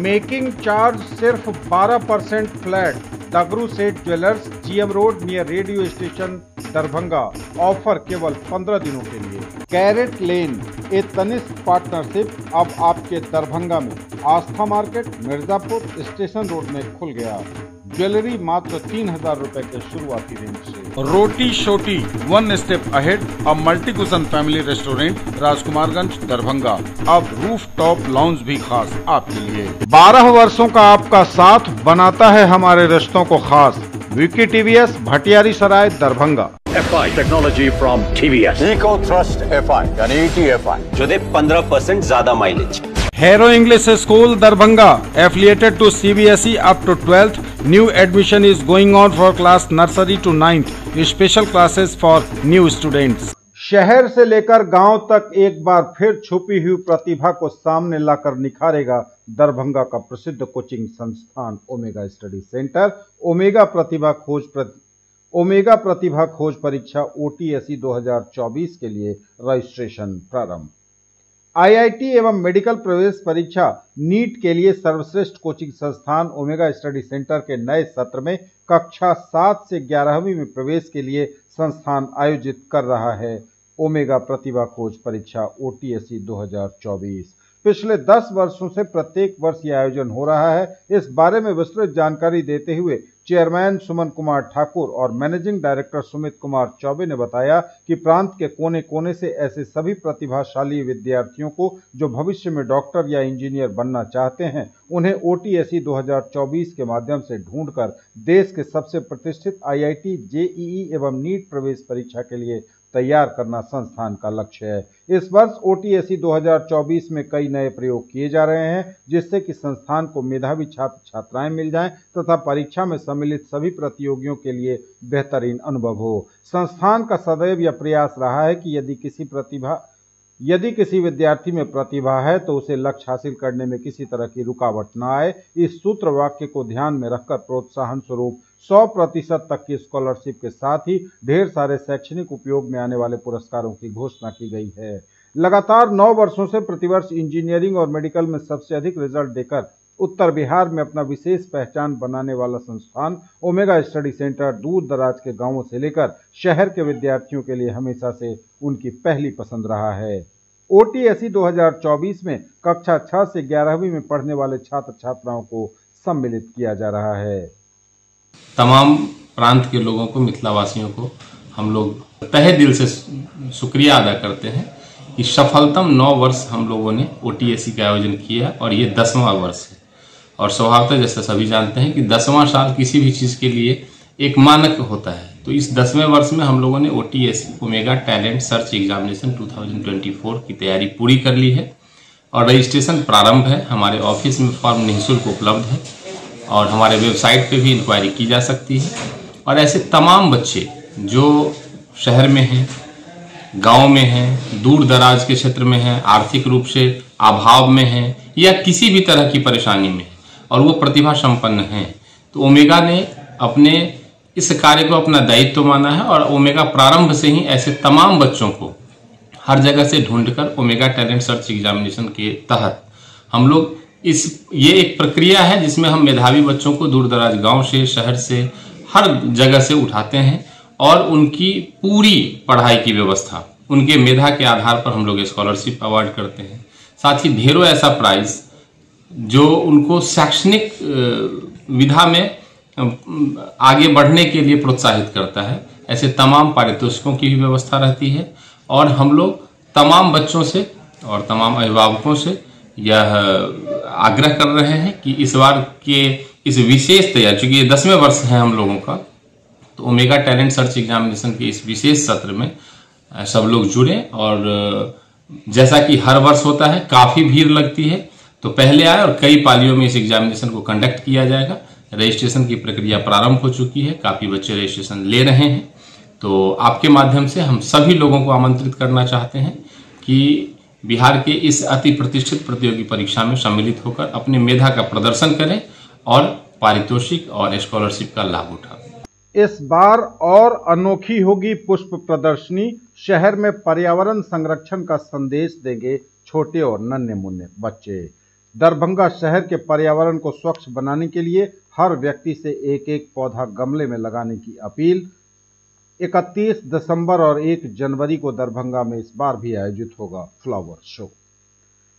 Making charge सिर्फ 12% flat. दगरू सेठ jewellers, GM road near radio station, Darbhanga. Offer केवल 15 दिनों के लिए। कैरेट लेन ए तनिष्क पार्टनरशिप अब आपके दरभंगा में आस्था मार्केट, मिर्जापुर स्टेशन रोड में खुल गया। ज्वेलरी मात्र 3000 रुपए के शुरुआती रेंज से। रोटी शोटी वन स्टेप अहेड, अब multi cushion family restaurant, Rajkumarganj, Darbhanga. अब रूफ टॉप लाउंज भी खास आपके लिए। 12 वर्षों का आपका साथ बनाता है हमारे रिश्तों को खास। Vicky TVS, Bhatiyari Sarai, Darbhanga. FI technology from TVS। Eco thrust FI यानी ETFI जो दे 15% ज्यादा mileage. Hero English School, Darbhanga, affiliated to CBSE up to 12th. New admission is going on for class nursery to 9th. Special classes for new students. शहर से लेकर गांव तक एक बार फिर छुपी हुई प्रतिभा को सामने लाकर निखारेगा दरभंगा का प्रसिद्ध कोचिंग संस्थान ओमेगा स्टडी सेंटर। ओमेगा प्रतिभा खोज परीक्षा OTSE 2024 के लिए रजिस्ट्रेशन प्रारंभ। IIT एवं मेडिकल प्रवेश परीक्षा नीट के लिए सर्वश्रेष्ठ कोचिंग संस्थान ओमेगा स्टडी सेंटर के नए सत्र में कक्षा 7 से 11वीं में प्रवेश के लिए संस्थान आयोजित कर रहा है ओमेगा प्रतिभा खोज परीक्षा OTSE 2024। पिछले 10 वर्षों से प्रत्येक वर्ष यह आयोजन हो रहा है। इस बारे में विस्तृत जानकारी देते हुए चेयरमैन सुमन कुमार ठाकुर और मैनेजिंग डायरेक्टर सुमित कुमार चौबे ने बताया कि प्रांत के कोने कोने से ऐसे सभी प्रतिभाशाली विद्यार्थियों को जो भविष्य में डॉक्टर या इंजीनियर बनना चाहते हैं, उन्हें OTSE 2024 के माध्यम से ढूंढकर देश के सबसे प्रतिष्ठित IIT, JEE एवं नीट प्रवेश परीक्षा के लिए तैयार करना संस्थान का लक्ष्य है। इस वर्ष OTSE 2024 में कई नए प्रयोग किए जा रहे हैं, जिससे कि संस्थान को मेधावी छात्र छात्राएं मिल जाएं तथा परीक्षा में सम्मिलित सभी प्रतियोगियों के लिए बेहतरीन अनुभव हो। संस्थान का सदैव यह प्रयास रहा है कि यदि किसी विद्यार्थी में प्रतिभा है तो उसे लक्ष्य हासिल करने में किसी तरह की रुकावट न आए। इस सूत्र वाक्य को ध्यान में रखकर प्रोत्साहन स्वरूप 100% तक की स्कॉलरशिप के साथ ही ढेर सारे शैक्षणिक उपयोग में आने वाले पुरस्कारों की घोषणा की गई है। लगातार 9 वर्षों से प्रतिवर्ष इंजीनियरिंग और मेडिकल में सबसे अधिक रिजल्ट देकर उत्तर बिहार में अपना विशेष पहचान बनाने वाला संस्थान ओमेगा स्टडी सेंटर दूर दराज के गांवों से लेकर शहर के विद्यार्थियों के लिए हमेशा से उनकी पहली पसंद रहा है। OTSE 2024 में कक्षा 6 से 11वीं में पढ़ने वाले छात्र छात्राओं को सम्मिलित किया जा रहा है। तमाम प्रांत के लोगों को, मिथिलावासियों को हम लोग तहे दिल से शुक्रिया अदा करते हैं कि सफलतम 9 वर्ष हम लोगों ने OTSE का आयोजन किया और ये 10वां वर्ष है। और स्वभावतः जैसे सभी जानते हैं कि 10वां साल किसी भी चीज के लिए एक मानक होता है, तो इस 10वें वर्ष में हम लोगों ने OTSE omega talent search examination 2024 की तैयारी पूरी कर ली है और रजिस्ट्रेशन प्रारंभ है। हमारे ऑफिस में फॉर्म निःशुल्क उपलब्ध है और हमारे वेबसाइट पे भी इंक्वायरी की जा सकती है। और ऐसे तमाम बच्चे जो शहर में हैं, गांव में हैं, दूर दराज के क्षेत्र में हैं, आर्थिक रूप से अभाव में हैं या किसी भी तरह की परेशानी में और वो प्रतिभा संपन्न हैं, तो ओमेगा ने अपने इस कार्य को अपना दायित्व माना है और ओमेगा प्रारंभ से ही ऐसे तमाम बच्चों को हर जगह से ढूंढकर ओमेगा टैलेंट सर्च एग्जामिनेशन के तहत हम लोग ये एक प्रक्रिया है जिसमें हम मेधावी बच्चों को दूर दराज गांव से, शहर से, हर जगह से उठाते हैं और उनकी पूरी पढ़ाई की व्यवस्था उनके मेधा के आधार पर हम लोग स्कॉलरशिप अवार्ड करते हैं। साथ ही ढेरों ऐसा प्राइज जो उनको शैक्षणिक विधा में आगे बढ़ने के लिए प्रोत्साहित करता है। ऐसे तमाम पारितोषिकों की भी व्यवस्था रहती है और हम लोग तमाम बच्चों से और तमाम अभिभावकों से यह आग्रह कर रहे हैं कि इस बार के इस विशेष तैयारी, चूंकि ये 10वें वर्ष है हम लोगों का, तो ओमेगा टैलेंट सर्च एग्जामिनेशन के इस विशेष सत्र में सब लोग जुड़े। और जैसा कि हर वर्ष होता है, काफी भीड़ लगती है, तो पहले आए और कई पालियों में इस एग्जामिनेशन को कंडक्ट किया जाएगा। रजिस्ट्रेशन की प्रक्रिया प्रारंभ हो चुकी है, काफी बच्चे रजिस्ट्रेशन ले रहे हैं। तो आपके माध्यम से हम सभी लोगों को आमंत्रित करना चाहते हैं कि बिहार के इस अति प्रतिष्ठित प्रतियोगी परीक्षा में सम्मिलित होकर अपने मेधा का प्रदर्शन करें और पारितोषिक और स्कॉलरशिप का लाभ उठाएं। इस बार और अनोखी होगी पुष्प प्रदर्शनी। शहर में पर्यावरण संरक्षण का संदेश देंगे छोटे और नन्हे मुन्ने बच्चे। दरभंगा शहर के पर्यावरण को स्वच्छ बनाने के लिए हर व्यक्ति से एक एक पौधा गमले में लगाने की अपील। 31 दिसंबर और 1 जनवरी को दरभंगा में इस बार भी आयोजित होगा फ्लावर शो।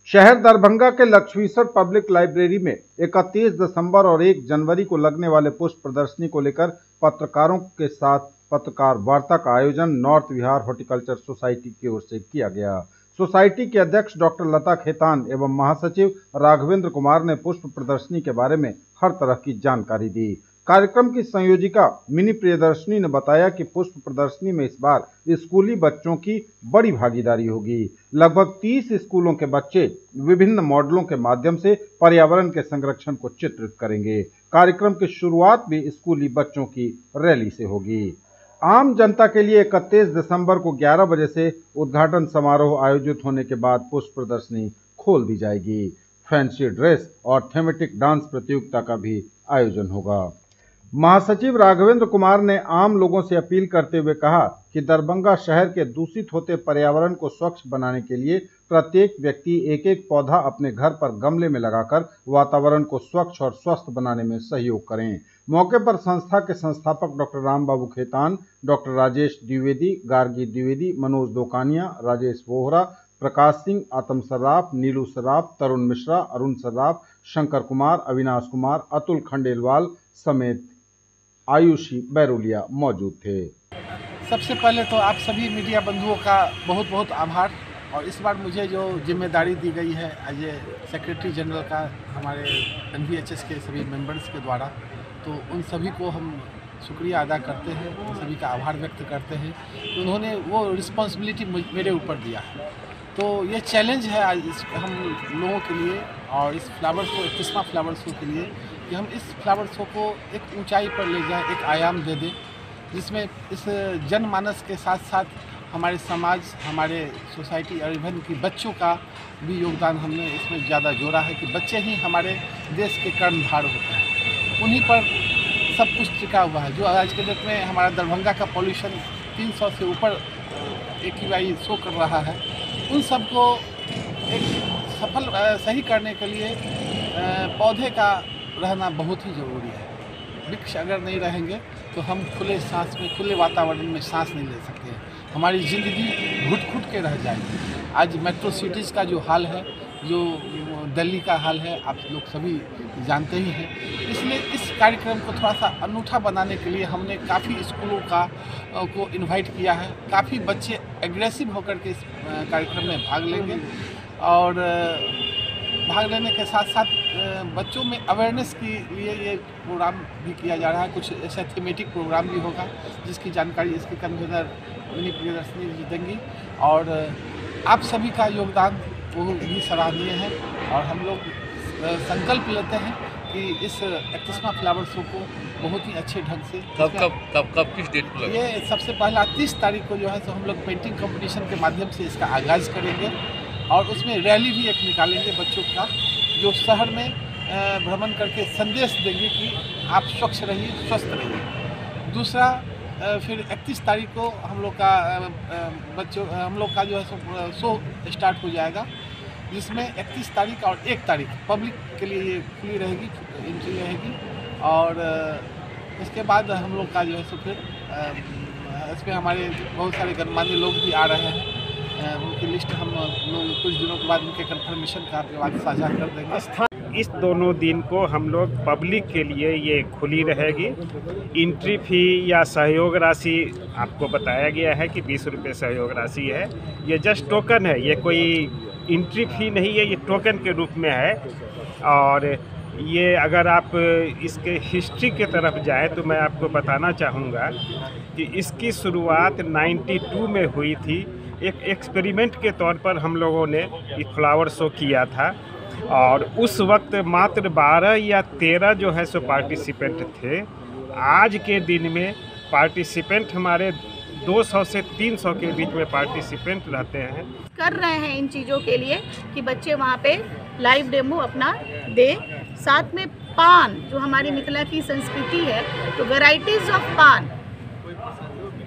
शहर दरभंगा के लक्ष्मीश्वर पब्लिक लाइब्रेरी में 31 दिसंबर और 1 जनवरी को लगने वाले पुष्प प्रदर्शनी को लेकर पत्रकारों के साथ पत्रकार वार्ता का आयोजन नॉर्थ विहार हॉर्टिकल्चर सोसाइटी की ओर से किया गया। सोसाइटी के अध्यक्ष डॉक्टर लता खेतान एवं महासचिव राघवेंद्र कुमार ने पुष्प प्रदर्शनी के बारे में हर तरह की जानकारी दी। कार्यक्रम की संयोजिका मिनी प्रियदर्शनी ने बताया कि पुष्प प्रदर्शनी में इस बार स्कूली बच्चों की बड़ी भागीदारी होगी। लगभग 30 स्कूलों के बच्चे विभिन्न मॉडलों के माध्यम से पर्यावरण के संरक्षण को चित्रित करेंगे। कार्यक्रम की शुरुआत भी स्कूली बच्चों की रैली से होगी। आम जनता के लिए 31 दिसंबर को 11 बजे से उद्घाटन समारोह आयोजित होने के बाद पुष्प प्रदर्शनी खोल दी जाएगी। फैंसी ड्रेस और थीमेटिक डांस प्रतियोगिता का भी आयोजन होगा। महासचिव राघवेंद्र कुमार ने आम लोगों से अपील करते हुए कहा कि दरभंगा शहर के दूषित होते पर्यावरण को स्वच्छ बनाने के लिए प्रत्येक व्यक्ति एक एक पौधा अपने घर पर गमले में लगाकर वातावरण को स्वच्छ और स्वस्थ बनाने में सहयोग करें। मौके पर संस्था के संस्थापक डॉक्टर राम बाबू खेतान, डॉक्टर राजेश द्विवेदी, गार्गी द्विवेदी, मनोज दोकानिया, राजेश बोहरा, प्रकाश सिंह, आतम सर्राफ, नीलू सर्राफ, तरुण मिश्रा, अरुण सर्राफ, शंकर कुमार, अविनाश कुमार, अतुल खंडेलवाल समेत आयुषी बैरोलिया मौजूद थे। सबसे पहले तो आप सभी मीडिया बंधुओं का बहुत बहुत आभार। और इस बार मुझे जो जिम्मेदारी दी गई है एज ए सेक्रेटरी जनरल का हमारे NVHS के सभी मेंबर्स के द्वारा, तो उन सभी को हम शुक्रिया अदा करते हैं, उन सभी का आभार व्यक्त करते हैं कि उन्होंने वो रिस्पॉन्सिबिलिटी मेरे ऊपर दिया है। तो ये चैलेंज है आज हम लोगों के लिए और इस फ्लावर शो 31वां फ्लावर शो के लिए कि हम इस फ्लावर शो को एक ऊंचाई पर ले जाएं, एक आयाम दे दें, जिसमें इस जनमानस के साथ साथ हमारे समाज, हमारे सोसाइटी और इवन की बच्चों का भी योगदान हमने इसमें ज़्यादा जोड़ा है कि बच्चे ही हमारे देश के कर्णधार होते हैं। उन्हीं पर सब कुछ टिका हुआ है। जो आज के डेट में हमारा दरभंगा का पॉल्यूशन 300 से ऊपर AQI शो कर रहा है, उन सबको एक सफल सही करने के लिए पौधे का रहना बहुत ही ज़रूरी है। वृक्ष अगर नहीं रहेंगे तो हम खुले सांस में, खुले वातावरण में सांस नहीं ले सकते हैं। हमारी ज़िंदगी घुट-घुट के रह जाएगी। आज मेट्रो सिटीज़ का जो हाल है, जो दिल्ली का हाल है, आप लोग सभी जानते ही हैं। इसलिए इस कार्यक्रम को थोड़ा सा अनूठा बनाने के लिए हमने काफ़ी स्कूलों को इनवाइट किया है। काफ़ी बच्चे एग्रेसिव होकर के इस कार्यक्रम में भाग लेंगे और भाग लेने के साथ साथ बच्चों में अवेयरनेस के लिए ये प्रोग्राम भी किया जा रहा है। कुछ ऐसा थीमेटिक प्रोग्राम भी होगा जिसकी जानकारी इसके कन्वीनर मिनी प्रियदर्शनी जी देंगी और आप सभी का योगदान वो भी सराहनीय है। और हम लोग संकल्प लेते हैं कि इस 31वां फ्लावर शो को बहुत ही अच्छे ढंग से कब किस डेट को ये सबसे पहला 30 तारीख को जो है तो हम लोग पेंटिंग कंपटीशन के माध्यम से इसका आगाज़ करेंगे और उसमें रैली भी एक निकालेंगे बच्चों का, जो शहर में भ्रमण करके संदेश देंगे कि आप स्वच्छ रहिए, स्वस्थ रहिए। दूसरा फिर 31 तारीख को हम लोग का जो है शो स्टार्ट हो जाएगा, जिसमें 31 तारीख और 1 तारीख पब्लिक के लिए ये खुली रहेगी, एंट्री रहेगी। और इसके बाद हम लोग का जो है सो फिर इसमें हमारे बहुत सारे गणमान्य लोग भी आ रहे हैं। उनकी लिस्ट हम लोग कुछ दिनों के बाद उनके कंफर्मेशन का बाद साझा कर देंगे। इस दोनों दिन को हम लोग पब्लिक के लिए ये खुली रहेगी। एंट्री फी या सहयोग राशि आपको बताया गया है कि 20 रुपये सहयोग राशि है। ये जस्ट टोकन है, ये कोई एंट्री फी नहीं है, ये टोकन के रूप में है। और ये अगर आप इसके हिस्ट्री की तरफ जाएं तो मैं आपको बताना चाहूँगा कि इसकी शुरुआत 92 में हुई थी। एक एक्सपेरिमेंट के तौर पर हम लोगों ने ये फ्लावर शो किया था और उस वक्त मात्र 12 या 13 जो है सो पार्टिसिपेंट थे। आज के दिन में पार्टिसिपेंट हमारे 200 से 300 के बीच में पार्टिसिपेंट रहते हैं। कर रहे हैं इन चीज़ों के लिए कि बच्चे वहाँ पे लाइव डेमो अपना दे। साथ में पान, जो हमारी मिथिला की संस्कृति है, तो वैरायटीज़ ऑफ पान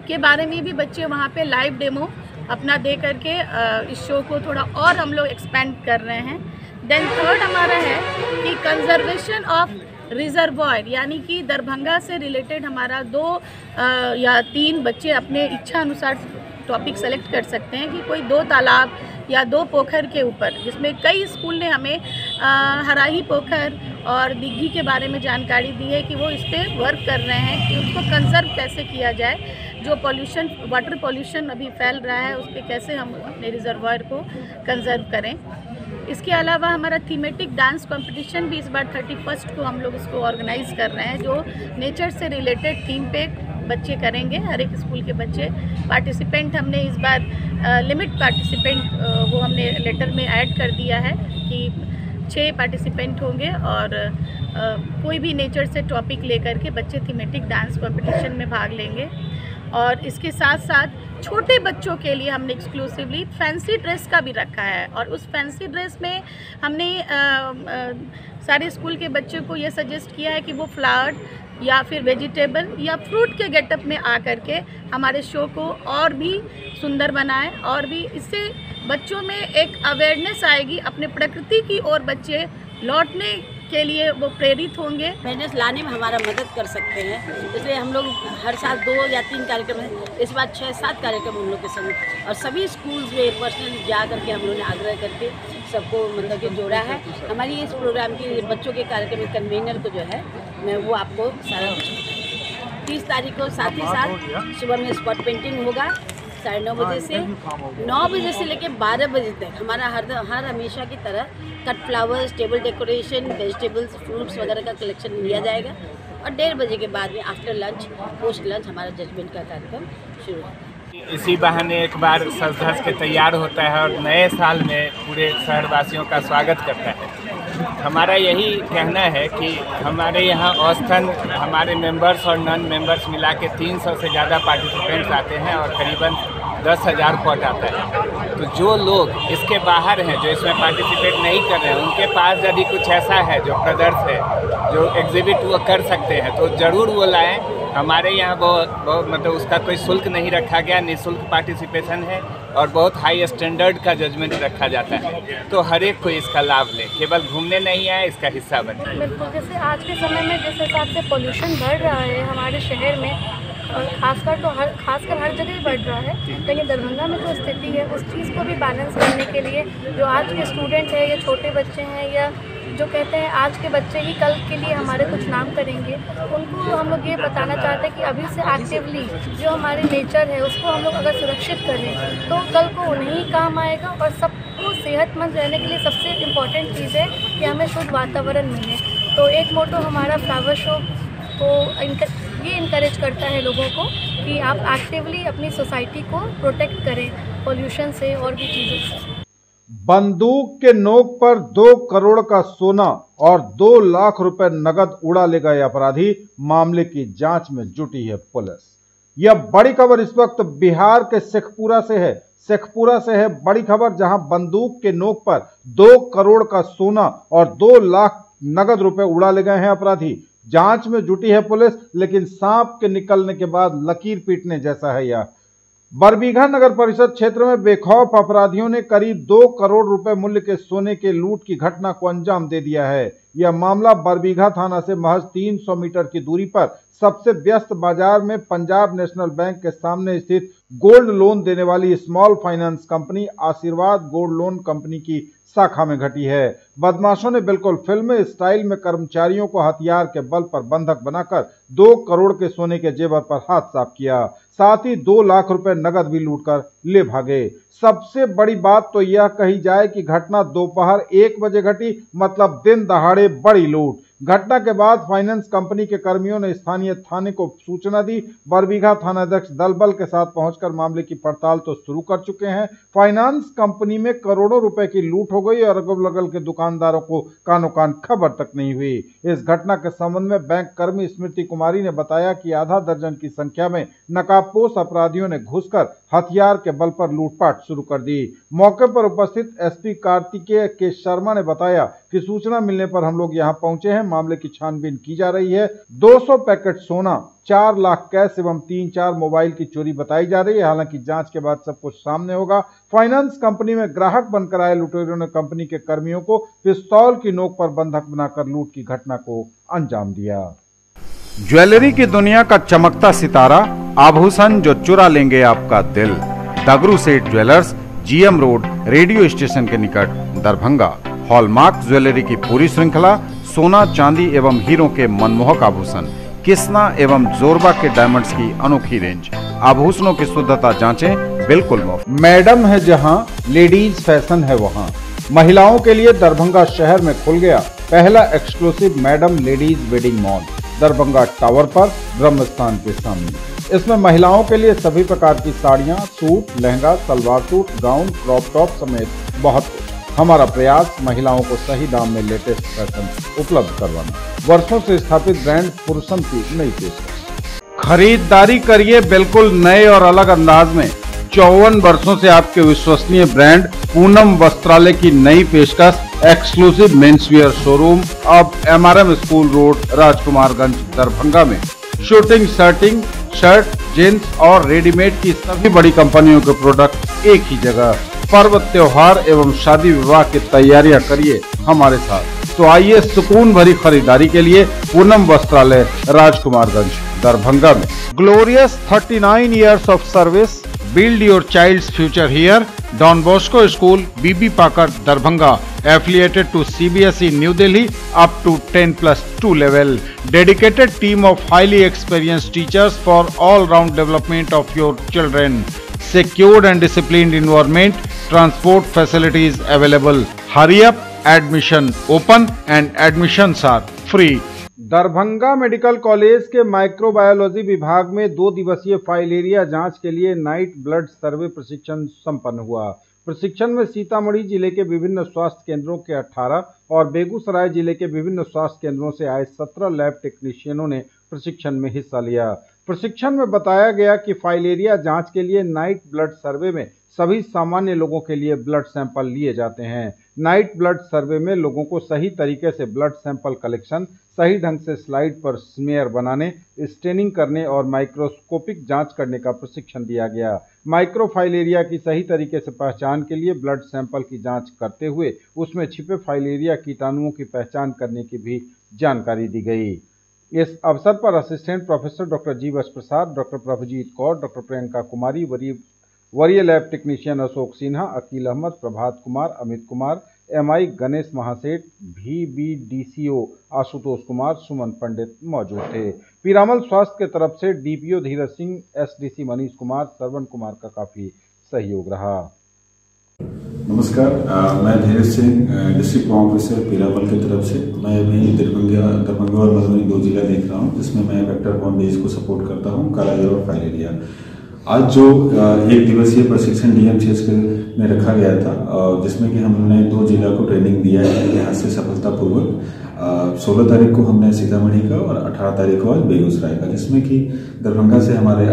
के बारे में भी बच्चे वहाँ पे लाइव डेमो अपना दे करके इस शो को थोड़ा और हम लोग एक्सपेंड कर रहे हैं। देन थर्ड हमारा है कि कंजर्वेशन ऑफ रिजर्वॉयर, यानी कि दरभंगा से रिलेटेड हमारा 2 या 3 बच्चे अपने इच्छा अनुसार टॉपिक सेलेक्ट कर सकते हैं कि कोई 2 तालाब या 2 पोखर के ऊपर, जिसमें कई स्कूल ने हमें हराही पोखर और दिग्घी के बारे में जानकारी दी है कि वो इस पर वर्क कर रहे हैं कि उसको कंजर्व कैसे किया जाए, जो पॉल्यूशन, वाटर पॉल्यूशन अभी फैल रहा है उस पर कैसे हम अपने रिजर्वॉयर को कंजर्व करें। इसके अलावा हमारा थीमेटिक डांस कंपटीशन भी इस बार 31 को हम लोग इसको ऑर्गेनाइज कर रहे हैं, जो नेचर से रिलेटेड थीम पे बच्चे करेंगे। हर एक स्कूल के बच्चे पार्टिसिपेंट, हमने इस बार लिमिट पार्टिसिपेंट वो हमने लेटर में ऐड कर दिया है कि 6 पार्टिसिपेंट होंगे और कोई भी नेचर से टॉपिक लेकर के बच्चे थीमेटिक डांस कंपटीशन में भाग लेंगे। और इसके साथ साथ छोटे बच्चों के लिए हमने एक्सक्लूसिवली फैंसी ड्रेस का भी रखा है, और उस फैंसी ड्रेस में हमने सारे स्कूल के बच्चों को ये सजेस्ट किया है कि वो फ्लावर या फिर वेजिटेबल या फ्रूट के गेटअप में आकर के हमारे शो को और भी सुंदर बनाएं, और भी इससे बच्चों में एक अवेयरनेस आएगी, अपने प्रकृति की ओर बच्चे लौटने के लिए वो प्रेरित होंगे। अवेयरनेस लाने में हमारा मदद कर सकते हैं, इसलिए हम लोग हर साल 2 या 3 कार्यक्रम हैं, इस बार 6-7 कार्यक्रम हम लोग के संग, और सभी स्कूल्स में पर्सनली जा करके हम लोगों ने आग्रह करके सबको मतलब कि जोड़ा है। हमारी इस प्रोग्राम की बच्चों के कार्यक्रम में कन्वीनर को जो है मैं वो आपको सारा 30 तारीख को साथ ही साथ सुबह में स्पॉट पेंटिंग होगा 9:30 बजे से 9 बजे से लेकर 12 बजे तक हमारा हर हमेशा की तरह cut flowers, table decoration, vegetables, fruits वगैरह का कलेक्शन लिया जाएगा, और 1:30 बजे के बाद में आफ्टर लंच, पोस्ट लंच हमारा जजमेंट का कार्यक्रम शुरू होगा। इसी बहाने एक बार सज धज के तैयार होता है और नए साल में पूरे शहरवासियों का स्वागत करता है। हमारा यही कहना है कि हमारे यहाँ औसतन हमारे मेंबर्स और नॉन मेंबर्स मिला के 300 से ज़्यादा पार्टिसिपेंट्स आते हैं और करीबन 10,000 पॉट आता है। तो जो लोग इसके बाहर हैं, जो इसमें पार्टिसिपेट नहीं कर रहे हैं, उनके पास यदि कुछ ऐसा है जो प्रदर्श है, जो एग्जिबिट वो कर सकते हैं, तो ज़रूर वो लाएँ। हमारे यहाँ बहुत मतलब उसका कोई शुल्क नहीं रखा गया, निःशुल्क पार्टिसिपेशन है और बहुत हाई स्टैंडर्ड का जजमेंट रखा जाता है, तो हर एक कोई इसका लाभ ले, केवल घूमने नहीं आए, इसका हिस्सा बने। बिल्कुल, जैसे आज के समय में जिस हिसाब से पोल्यूशन बढ़ रहा है हमारे शहर में, और खासकर हर जगह ही बढ़ रहा है, लेकिन दरभंगा में जो स्थिति है उस चीज़ को भी बैलेंस करने के लिए जो आज के स्टूडेंट हैं या छोटे बच्चे हैं या जो कहते हैं आज के बच्चे ही कल के लिए हमारे कुछ नाम करेंगे, उनको हम लोग ये बताना चाहते हैं कि अभी से एक्टिवली जो हमारे नेचर है उसको हम लोग अगर सुरक्षित करें तो कल को उन्हें काम आएगा। और सबको सेहतमंद रहने के लिए सबसे इम्पॉर्टेंट चीज़ है कि हमें शुद्ध वातावरण मिले। तो एक मोटो हमारा फ्लावर शो को ये इनकरेज करता है लोगों को कि आप एक्टिवली अपनी सोसाइटी को प्रोटेक्ट करें पोल्यूशन से और भी चीज़ों से। बंदूक के नोक पर 2 करोड़ का सोना और 2 लाख रुपए नगद उड़ा ले गए अपराधी, मामले की जांच में जुटी है पुलिस। यह बड़ी खबर इस वक्त बिहार के शेखपुरा से है। शेखपुरा से है बड़ी खबर, जहां बंदूक के नोक पर 2 करोड़ का सोना और 2 लाख नगद रुपए उड़ा ले गए हैं अपराधी। जांच में जुटी है पुलिस, लेकिन सांप के निकलने के बाद लकीर पीटने जैसा है यह। बरबीघा नगर परिषद क्षेत्र में बेखौफ अपराधियों ने करीब 2 करोड़ रुपए मूल्य के सोने के लूट की घटना को अंजाम दे दिया है। यह मामला बरबीघा थाना से महज 300 मीटर की दूरी पर सबसे व्यस्त बाजार में पंजाब नेशनल बैंक के सामने स्थित गोल्ड लोन देने वाली स्मॉल फाइनेंस कंपनी आशीर्वाद गोल्ड लोन कंपनी की शाखा में घटी है। बदमाशों ने बिल्कुल फिल्म स्टाइल में कर्मचारियों को हथियार के बल पर बंधक बनाकर 2 करोड़ के सोने के जेवर पर हाथ साफ किया, साथ ही 2 लाख रुपए नगद भी लूटकर ले भागे। सबसे बड़ी बात तो यह कही जाए कि घटना दोपहर 1 बजे घटी, मतलब दिन दहाड़े बड़ी लूट। घटना के बाद फाइनेंस कंपनी के कर्मियों ने स्थानीय थाने को सूचना दी। बरबीघा थानाध्यक्ष दलबल के साथ पहुंचकर मामले की पड़ताल तो शुरू कर चुके हैं। फाइनेंस कंपनी में करोड़ों रुपए की लूट हो गई और अगल बगल के दुकानदारों को कानो कान खबर तक नहीं हुई। इस घटना के संबंध में बैंक कर्मी स्मृति कुमारी ने बताया कि आधा दर्जन की संख्या में नकाबपोश अपराधियों ने घुसकर हथियार के बल पर लूटपाट शुरू कर दी। मौके पर उपस्थित एसपी कार्तिकेय के शर्मा ने बताया कि सूचना मिलने पर हम लोग यहां पहुंचे हैं। मामले की छानबीन की जा रही है। 200 पैकेट सोना, 4 लाख कैश एवं 3-4 मोबाइल की चोरी बताई जा रही है। हालांकि जांच के बाद सब कुछ सामने होगा। फाइनेंस कंपनी में ग्राहक बनकर आए लुटेरों ने कंपनी के कर्मियों को पिस्तौल की नोक पर बंधक बनाकर लूट की घटना को अंजाम दिया। ज्वेलरी की दुनिया का चमकता सितारा, आभूषण जो चुरा लेंगे आपका दिल। दगरू सेठ jewellers, GM road, radio station के निकट, दरभंगा। हॉलमार्क ज्वेलरी की पूरी श्रृंखला, सोना, चांदी एवं हीरों के मनमोहक आभूषण, किस्ना एवं जोरबा के डायमंड्स की अनोखी रेंज। आभूषणों की शुद्धता जांचें बिल्कुल मुफ्त। मैडम है जहां, लेडीज फैशन है वहां। महिलाओं के लिए दरभंगा शहर में खुल गया पहला exclusive madam ladies wedding mall, Darbhanga tower पर ब्रह्मस्थान के सामने। इसमें महिलाओं के लिए सभी प्रकार की साड़ियां, suit, lehenga, salwar suit, gown, crop top समेत बहुत कुछ। हमारा प्रयास महिलाओं को सही दाम में लेटेस्ट फैशन उपलब्ध करवाना। वर्षों से स्थापित ब्रांड पुरुषम की नई पेशकश। खरीदारी करिए बिल्कुल नए और अलग अंदाज में। 54 वर्षों से आपके विश्वसनीय ब्रांड पूनम वस्त्रालय की नई पेशकश, एक्सक्लूसिव मेंसवियर शोरूम अब MRM school road, Rajkumarganj, Darbhanga में। शूटिंग, शर्ट, जींस और रेडीमेड की सभी बड़ी कंपनियों के प्रोडक्ट एक ही जगह। पर्व, त्योहार एवं शादी विवाह की तैयारियां करिए हमारे साथ। तो आइए सुकून भरी खरीदारी के लिए पूनम वस्त्रालय, राजकुमारगंज, दरभंगा में। Glorious 39 years of service. Build your child's future here. Don Bosco School, BB Pakar, Darbhanga, affiliated to CBSE New Delhi up to 10+2 level. Dedicated team of highly experienced teachers for all-round development of your children. Secured and disciplined environment. Transport facilities available. Hurry up. Admission open and admissions are free. Darbhanga medical college के microbiology विभाग में 2 दिवसीय filaria जांच के लिए night blood सर्वे प्रशिक्षण संपन्न हुआ। प्रशिक्षण में सीतामढ़ी जिले के विभिन्न स्वास्थ्य केंद्रों के 18 और बेगूसराय जिले के विभिन्न स्वास्थ्य केंद्रों से आए 17 लैब टेक्नीशियनों ने प्रशिक्षण में हिस्सा लिया। प्रशिक्षण में बताया गया कि फाइलेरिया जांच के लिए नाइट ब्लड सर्वे में सभी सामान्य लोगों के लिए ब्लड सैंपल लिए जाते हैं। नाइट ब्लड सर्वे में लोगों को सही तरीके से ब्लड सैंपल कलेक्शन, सही ढंग से स्लाइड पर स्मेयर बनाने, स्टेनिंग करने और माइक्रोस्कोपिक जांच करने का प्रशिक्षण दिया गया। माइक्रोफाइलेरिया की सही तरीके से पहचान के लिए ब्लड सैंपल की जांच करते हुए उसमें छिपे फाइलेरिया कीटाणुओं की पहचान करने की भी जानकारी दी गई। इस अवसर पर असिस्टेंट प्रोफेसर डॉक्टर जीवश प्रसाद, डॉक्टर प्रभुजीत कौर, डॉक्टर प्रियंका कुमारी, वरीय lab technician Ashok Sinha, Aqeel Ahmad, Prabhat Kumar, Amit Kumar, MI Ganesh Mahaseth, VBDCO Ashutosh Kumar, सुमन पंडित मौजूद थे। पीरामल स्वास्थ्य के तरफ से DPO धीरज सिंह, SDC मनीष कुमार, श्रवण कुमार का काफी सहयोग रहा। नमस्कार, मैं धीरज सिंह, डिस्ट्रिक्ट ऑफिसर पीरामल की तरफ से। मैं अभी दरभंगा और मधुबनी 2 जिला देख रहा हूँ, जिसमें मैं वेक्टर बॉर्न डिजीज को सपोर्ट करता हूँ, कालाजार और फाइलेरिया। आज जो 1 दिवसीय प्रशिक्षण DMCH में रखा गया था, जिसमें कि हमने 2 जिला को ट्रेनिंग दिया है यहाँ से सफलतापूर्वक। 16 तारीख को हमने सीतामढ़ी का और 18 तारीख को आज बेगूसराय का, जिसमें कि दरभंगा से हमारे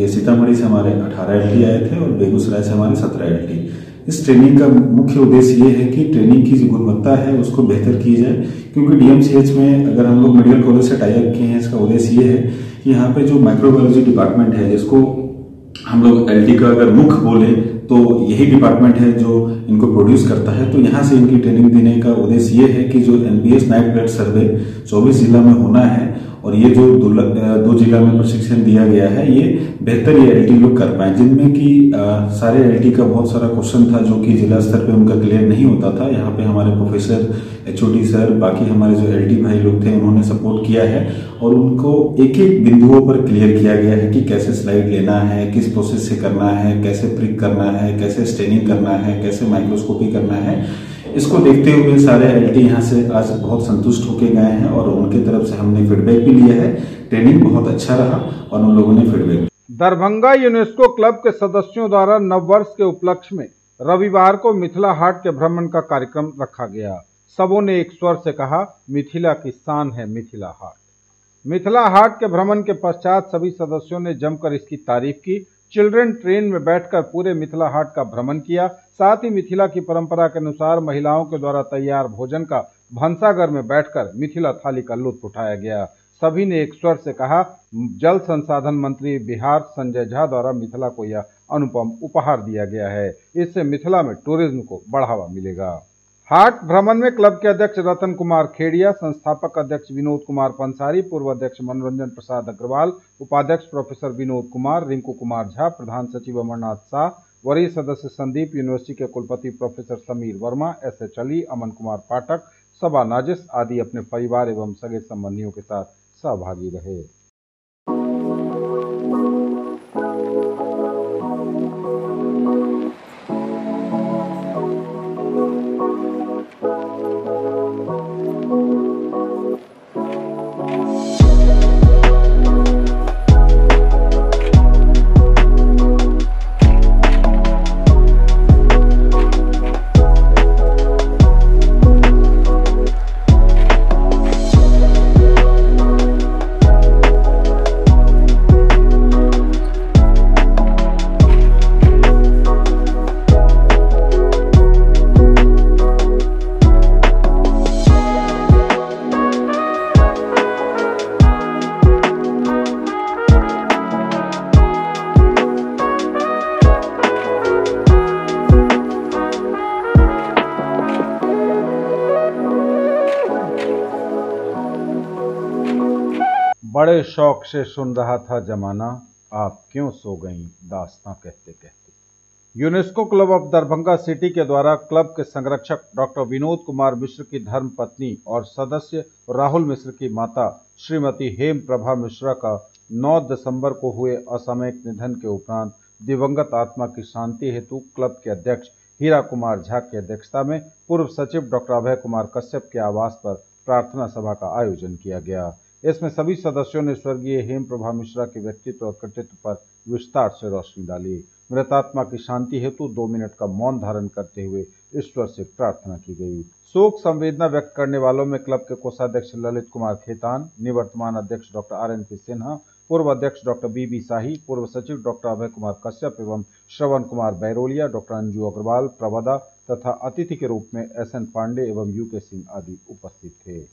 ये सीतामढ़ी से हमारे 18 LT आए थे और बेगूसराय से हमारे 17 LT। इस ट्रेनिंग का मुख्य उद्देश्य ये है कि ट्रेनिंग की जो गुणवत्ता है उसको बेहतर की जाए, क्योंकि DMCH में अगर हम लोग मेडिकल कॉलेज से टाई अप किए हैं, इसका उद्देश्य ये है कि यहाँ पे जो माइक्रोबायोलॉजी डिपार्टमेंट है, जिसको हम लोग LT का अगर मुख्य बोले तो यही डिपार्टमेंट है जो इनको प्रोड्यूस करता है। तो यहाँ से इनकी ट्रेनिंग देने का उद्देश्य ये है कि जो NBS नाइट ब्लड सर्वे 24 जिला में होना है और ये जो 2 जिला में प्रशिक्षण दिया गया है, ये बेहतर ये LT लोग कर पाए, जिनमें कि सारे LT का बहुत सारा क्वेश्चन था जो कि जिला स्तर पे उनका क्लियर नहीं होता था। यहाँ पे हमारे प्रोफेसर, HOD सर, बाकी हमारे जो LT भाई लोग थे, उन्होंने सपोर्ट किया है और उनको एक एक बिंदुओं पर क्लियर किया गया है कि कैसे स्लाइड लेना है, किस प्रोसेस से करना है, कैसे प्रिक करना है, कैसे स्टेनिंग करना है, कैसे माइक्रोस्कोपी करना है। इसको देखते हुए सारे LT यहाँ से आज बहुत संतुष्ट होके गए हैं और उनके तरफ से हमने फीडबैक भी लिया है। ट्रेनिंग बहुत अच्छा रहा और उन लोगों ने फीडबैक। दरभंगा यूनेस्को क्लब के सदस्यों द्वारा नववर्ष के उपलक्ष्य में रविवार को मिथिला हाट के भ्रमण का कार्यक्रम रखा गया। सबों ने एक स्वर से कहा, मिथिला की शान है मिथिला हाट। मिथिला हाट के भ्रमण के पश्चात सभी सदस्यों ने जमकर इसकी तारीफ की। चिल्ड्रन ट्रेन में बैठकर पूरे मिथिला हाट का भ्रमण किया। साथ ही मिथिला की परंपरा के अनुसार महिलाओं के द्वारा तैयार भोजन का भंसाघर में बैठकर मिथिला थाली का लुत्फ उठाया गया। सभी ने एक स्वर से कहा, जल संसाधन मंत्री बिहार संजय झा द्वारा मिथिला को यह अनुपम उपहार दिया गया है। इससे मिथिला में टूरिज्म को बढ़ावा मिलेगा। हाट भ्रमण में क्लब के अध्यक्ष रतन कुमार खेड़िया, संस्थापक अध्यक्ष विनोद कुमार पंसारी, पूर्व अध्यक्ष मनोरंजन प्रसाद अग्रवाल, उपाध्यक्ष प्रोफेसर विनोद कुमार, रिंकू कुमार झा, प्रधान सचिव अमरनाथ शाह, वरीय सदस्य संदीप, यूनिवर्सिटी के कुलपति प्रोफेसर समीर वर्मा, एसएच अली, अमन कुमार पाठक, सबा नाजिस आदि अपने परिवार एवं सगे संबंधियों के साथ सहभागी रहे। बड़े शौक से सुन रहा था जमाना, आप क्यों सो गईं दास्तां कहते कहते। UNESCO club of Darbhanga city के द्वारा क्लब के संरक्षक डॉक्टर विनोद कुमार मिश्र की धर्म पत्नी और सदस्य राहुल मिश्र की माता श्रीमती हेम प्रभा मिश्रा का 9 दिसंबर को हुए असामयिक निधन के उपरांत दिवंगत आत्मा की शांति हेतु क्लब के अध्यक्ष हीरा कुमार झा की अध्यक्षता में पूर्व सचिव डॉक्टर अभय कुमार कश्यप के आवास पर प्रार्थना सभा का आयोजन किया गया। इसमें सभी सदस्यों ने स्वर्गीय हेम प्रभा मिश्रा के व्यक्तित्व और कृतित्व पर विस्तार से रोशनी डाली। मृतात्मा की शांति हेतु 2 मिनट का मौन धारण करते हुए ईश्वर से प्रार्थना की गई। शोक संवेदना व्यक्त करने वालों में क्लब के कोषाध्यक्ष ललित कुमार खेतान, निवर्तमान अध्यक्ष डॉक्टर RNP सिन्हा, पूर्व अध्यक्ष डॉक्टर BB शाही, पूर्व सचिव डॉक्टर अभय कुमार कश्यप एवं श्रवण कुमार बैरोलिया, डॉक्टर अंजू अग्रवाल, प्रवदा तथा अतिथि के रूप में SN पांडे एवं UK सिंह आदि उपस्थित थे।